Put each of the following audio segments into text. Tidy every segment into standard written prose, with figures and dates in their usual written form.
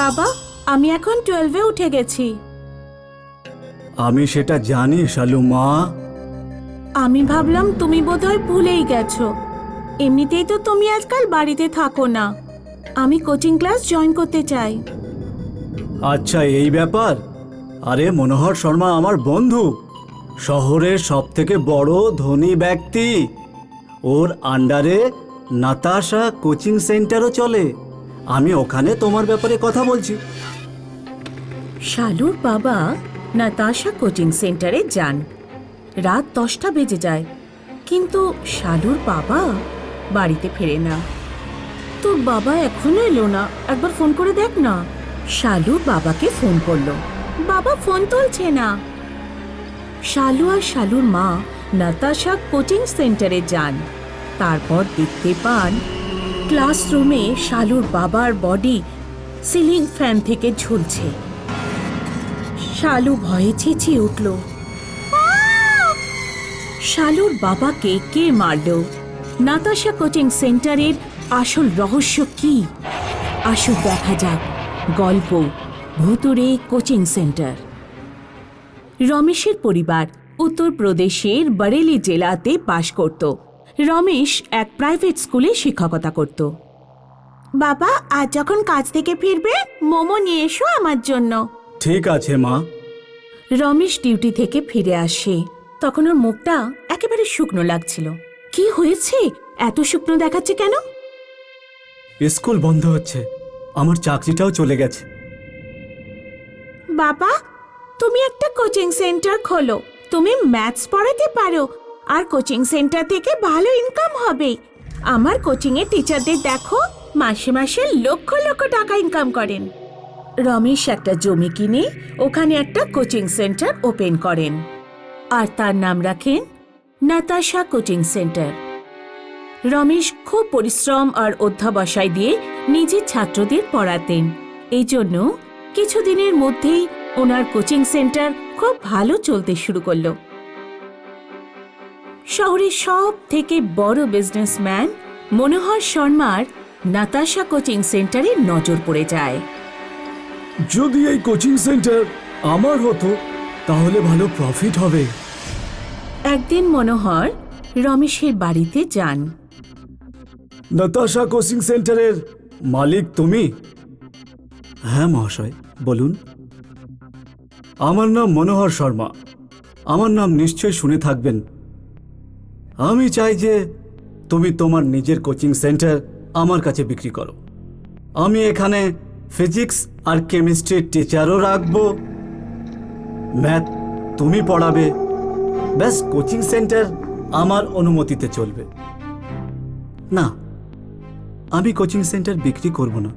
বাবা, আমি এখন 12-এ উঠে গেছি। আমি সেটা জানি শালু মা। আমি ভাবলাম তুমি বোধহয় ভুলেই গেছো। এমনিতেই তো তুমি আজকাল বাড়িতে থাকো না। আমি কোচিং ক্লাস জয়েন করতে চাই। আচ্ছা, এই ব্যাপার। আরে মনোহর শর্মা আমার বন্ধু, শহরের সব থেকে বড় ধনী ব্যক্তি। ওর আন্ডারে নাতাশা কোচিং সেন্টারও চলে। আমি ওখানে তোমার ব্যাপারে কথা বলছি। শালুর বাবা নাতাশা কোচিং সেন্টারে যান। রাত 10টা বেজে যায়, কিন্তু শালুর বাবা বাড়িতে ফেরে না। তোর বাবা এখনো এলো না, একবার ফোন করে দেখ না। শালু বাবাকে ফোন করলো, বাবা ফোন তুলছে না। শালু আর শালুর মা নাতাশা কোচিং সেন্টারে যান। তারপর দেখতে পান ক্লাসরুমে শালুর বাবার বডি সিলিং ফ্যান থেকে ঝুলছে। শালু ভয়ে চেঁচিয়ে উঠল, শালুর বাবাকে কে মারল? নাতাশা কোচিং সেন্টারের আসল রহস্য কি? আসুন দেখা যাক গল্প ভুতুড়ে কোচিং সেন্টার। রমেশের পরিবার উত্তরপ্রদেশের বরেলি জেলাতে বাস করত। রমেশ এক প্রাইভেট স্কুলে শিক্ষকতা করত। বাবা, আজ যখন কাজ থেকে ফিরবে মোমো নিয়ে এসো আমার জন্য। ঠিক আছে মা। রমেশ ডিউটি থেকে ফিরে আসে। তখন ওর মুখটা একেবারে শুকনো লাগছিল। কি হয়েছে? এত শুকনো দেখাচ্ছে কেন? স্কুল বন্ধ হচ্ছে, আমার চাকরিটাও চলে গেছে। বাবা, তুমি একটা কোচিং সেন্টার খোলো। তুমি ম্যাথস পড়াতে পারো, আর কোচিং সেন্টার থেকে ভালো ইনকাম হবে। আমার কোচিং এর টিচারদের দেখো, মাসে মাসে লক্ষ লক্ষ টাকা ইনকাম করেন। রমেশ একটা জমি কিনে ওখানে একটা কোচিং সেন্টার ওপেন করেন, আর তার নাম রাখেন নাতাশা কোচিং সেন্টার। রমেশ খুব পরিশ্রম আর অধ্যাবসায় দিয়ে নিজের ছাত্রদের পড়াতেন। এই জন্য কিছুদিনের মধ্যেই ওনার কোচিং সেন্টার খুব ভালো চলতে শুরু করলো। শহরের সব থেকে বড় বিজনেসম্যান মনোহর শর্মার নাতাশা কোচিং সেন্টারে নজর পড়ে যায়। যদি এই কোচিং সেন্টার আমার হতো তাহলে ভালো প্রফিট হবে। একদিন মনোহর রমেশের বাড়িতে যান। নাতাশা কোচিং সেন্টারের মালিক তুমি? হ্যাঁ মহাশয়, বলুন। আমার নাম মনোহর শর্মা। আমার নাম নিশ্চয় শুনে থাকবেন। আমি চাই যে তুমি তোমার নিজের কোচিং সেন্টার আমার কাছে বিক্রি করো। আমি এখানে ফিজিক্স আর কেমিস্ট্রির টিচারও রাখবো। ম্যাথ তুমি পড়াবে। ব্যাস, কোচিং সেন্টার আমার অনুমতিতে চলবে। না, আমি কোচিং সেন্টার বিক্রি করব না।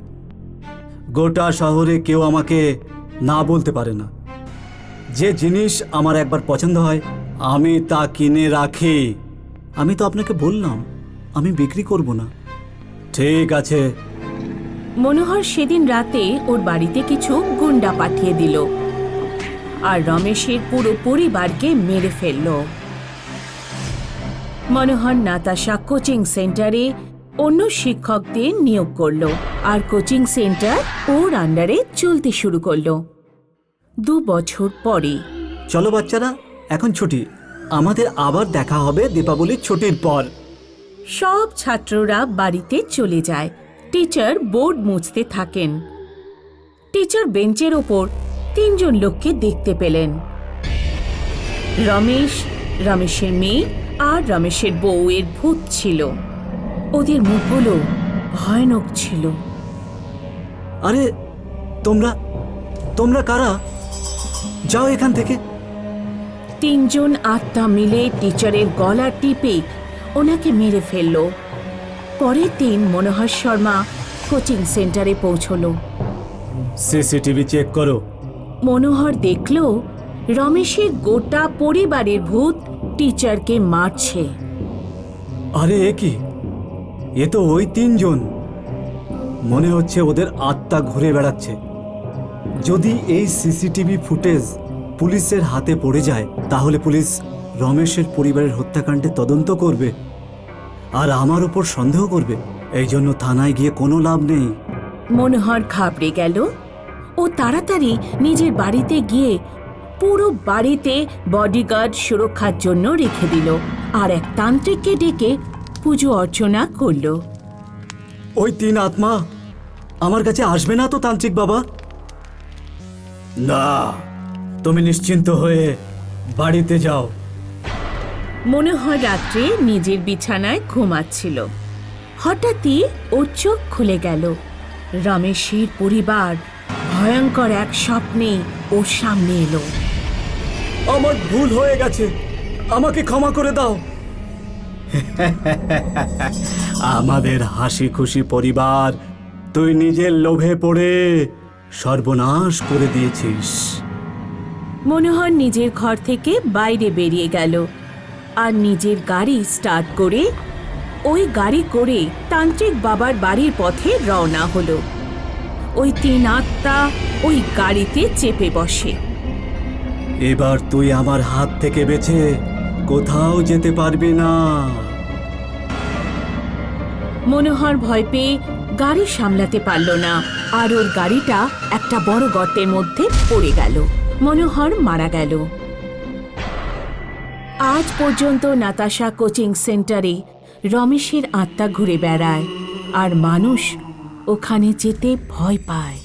গোটা শহরে কেউ আমাকে না বলতে পারে না। যে জিনিস আমার একবার পছন্দ হয় আমি তা কিনে রাখি। আমি তো আপনাকে বললাম আমি বিক্রি করব না। ঠিক আছে। মনোহর সেদিন রাতে ওর বাড়িতে কিছু গুন্ডা পাঠিয়ে দিল আর রমেশের পুরো পরিবারকে মেরে ফেলল। মনোহর নাতাশা কোচিং সেন্টারে অন্য শিক্ষকদের নিয়োগ করলো, আর কোচিং সেন্টার ওর আন্ডারে চলতে শুরু করলো। 2 বছর পরে। চলো বাচ্চারা, এখন ছুটি। আমাদের আবার দেখা হবে দীপাবলির ছুটির পর। সব ছাত্ররা বাড়িতে চলে যায়। টিচার বোর্ড মুছতে থাকেন। টিচার বেঞ্চের ওপর 3 জন লোককে দেখতে পেলেন। রমেশ, রমেশের মেয়ে আর রমেশের বউয়ের ভূত ছিল। ওদের মুখগুলো ভয়ানক ছিল। আরে তোমরা তোমরা কারা? যাও এখান থেকে। 3 জন আত্মা মিলে টিচারের গলা টিপে ওনাকে মেরে ফেলল। পরের দিন মনোহর শর্মা কোচিং সেন্টারে পৌঁছলো। সিসিটিভি চেক করো। মনোহর দেখল রমেশের গোটা পরিবারের ভূত টিচারকে মারছে। আরে এ কি? এ তো ওই 3 জন। মনে হচ্ছে ওদের আত্মা ঘুরে বেড়াচ্ছে। যদি এই সিসিটিভি ফুটেজ পুলিশের হাতে পড়ে যায় তাহলে পুলিশ রমেশের পরিবারের হত্যাকাণ্ডে তদন্ত করবে আর আমার উপর সন্দেহ করবে। এই জন্য থানায় গিয়ে কোনো লাভ নেই। মনোহর ঘাবড়ে গেল ও তাড়াতাড়ি নিজের বাড়িতে গিয়ে পুরো বাড়িতে বডিগার্ড সুরক্ষার জন্য রেখে দিল আর এক তান্ত্রিককে ডেকে পুজো অর্চনা করলো। ওই 3 আত্মা আমার কাছে আসবে না তো তান্ত্রিক বাবা? না, তুমি নিশ্চিন্ত হয়ে বাড়িতে যাও। মনোহর রাত্রে নিজের বিছানায় ঘুমাচ্ছিল। হঠাৎই ওর চোখ খুলে গেল। রমেশের পরিবার ভয়ঙ্কর এক স্বপ্নে ওর সামনে এলো। আমার ভুল হয়ে গেছে, আমাকে ক্ষমা করে দাও। আমাদের হাসি খুশি পরিবার তুই নিজের লোভে পড়ে সর্বনাশ করে দিয়েছিস। মনোহর নিজের ঘর থেকে বাইরে বেরিয়ে গেল আর নিজের গাড়ি স্টার্ট করে ওই গাড়ি করে তান্ত্রিক বাবার বাড়ির পথে রওনা হলো। ওই 3 আত্মা ওই গাড়িতে চেপে বসে। এবার তুই আমার হাত থেকে বেঁচে কোথাও যেতে পারবি না। মনোহর ভয় পেয়ে গাড়ি সামলাতে পারল না আর ওর গাড়িটা একটা বড় গর্তের মধ্যে পড়ে গেল। মনোহর মারা গেল। আজ পর্যন্ত নাতাশা কোচিং সেন্টারে রমেশের আত্মা ঘুরে বেড়ায় আর মানুষ ওখানে যেতে ভয় পায়।